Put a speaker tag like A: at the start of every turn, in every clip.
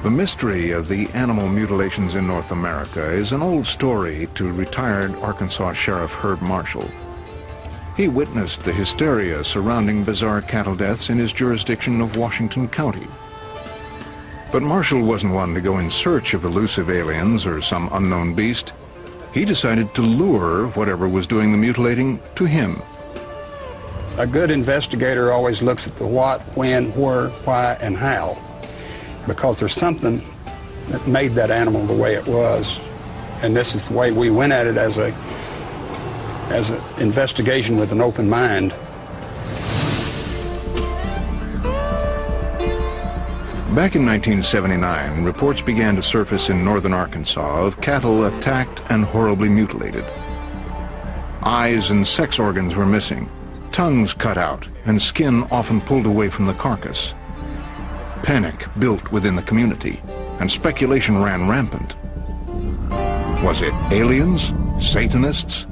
A: The mystery of the animal mutilations in North America is an old story to retired Arkansas Sheriff Herb Marshall. He witnessed the hysteria surrounding bizarre cattle deaths in his jurisdiction of Washington County. But Marshall wasn't one to go in search of elusive aliens or some unknown beast. He decided to lure whatever was doing the mutilating to him.
B: A good investigator always looks at the what, when, where, why, and how, because there's something that made that animal the way it was. And this is the way we went at it as an investigation with an open mind.
A: Back in 1979, reports began to surface in northern Arkansas of cattle attacked and horribly mutilated. Eyes and sex organs were missing, tongues cut out, and skin often pulled away from the carcass. Panic built within the community, and speculation ran rampant. Was it aliens? Satanists?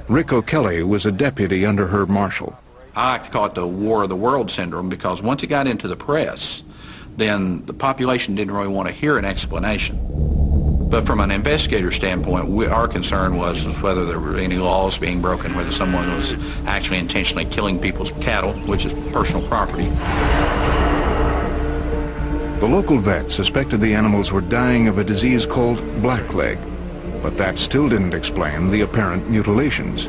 A: Rick O'Kelly was a deputy under Herb Marshall.
C: I like to call it the War of the World syndrome, because once it got into the press, then the population didn't really want to hear an explanation. But from an investigator standpoint, our concern was whether there were any laws being broken, whether someone was actually intentionally killing people's cattle, which is personal property.
A: The local vet suspected the animals were dying of a disease called blackleg, but that still didn't explain the apparent mutilations.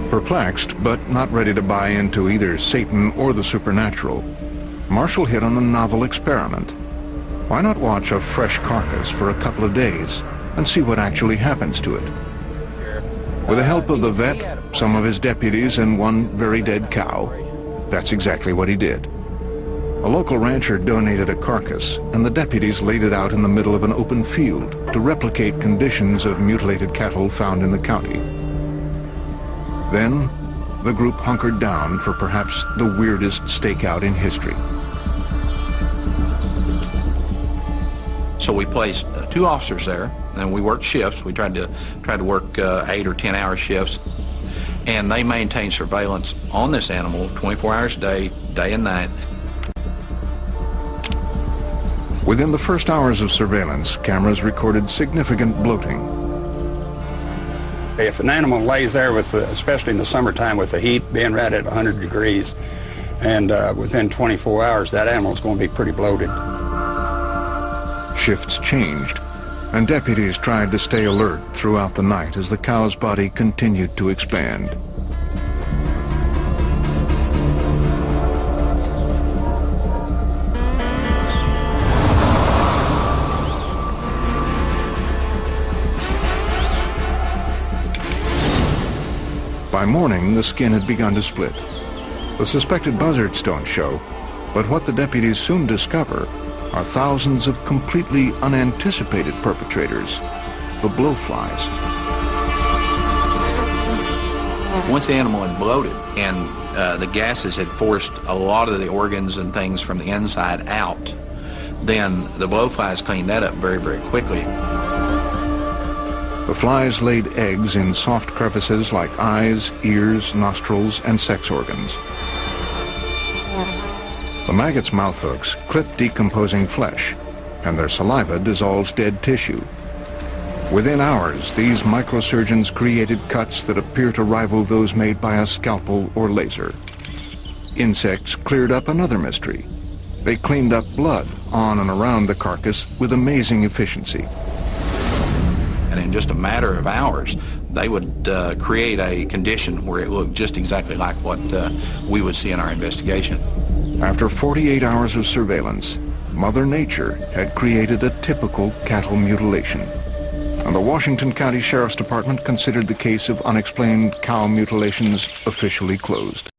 A: Perplexed, but not ready to buy into either Satan or the supernatural, Marshall hit on a novel experiment. Why not watch a fresh carcass for a couple of days and see what actually happens to it? With the help of the vet, some of his deputies, and one very dead cow, that's exactly what he did. A local rancher donated a carcass, and the deputies laid it out in the middle of an open field to replicate conditions of mutilated cattle found in the county. Then, the group hunkered down for perhaps the weirdest stakeout in history.
C: So we placed 2 officers there, and we worked shifts. We tried to work 8 or 10 hour shifts, and they maintained surveillance on this animal 24 hours a day, day and night.
A: Within the first hours of surveillance, cameras recorded significant bloating.
B: If an animal lays there, especially in the summertime with the heat being right at 100 degrees, and within 24 hours, that animal's going to be pretty bloated.
A: Shifts changed, and deputies tried to stay alert throughout the night as the cow's body continued to expand. By morning, the skin had begun to split. The suspected buzzards don't show, but what the deputies soon discover are thousands of completely unanticipated perpetrators, the blowflies.
C: Once the animal had bloated and the gases had forced a lot of the organs and things from the inside out, then the blowflies cleaned that up very, very quickly.
A: The flies laid eggs in soft crevices like eyes, ears, nostrils, and sex organs. The maggots' mouthhooks clip decomposing flesh, and their saliva dissolves dead tissue. Within hours, these microsurgeons created cuts that appear to rival those made by a scalpel or laser. Insects cleared up another mystery. They cleaned up blood on and around the carcass with amazing efficiency.
C: And in just a matter of hours, they would create a condition where it looked just exactly like what we would see in our investigation.
A: After 48 hours of surveillance, Mother Nature had created a typical cattle mutilation. And the Washington County Sheriff's Department considered the case of unexplained cow mutilations officially closed.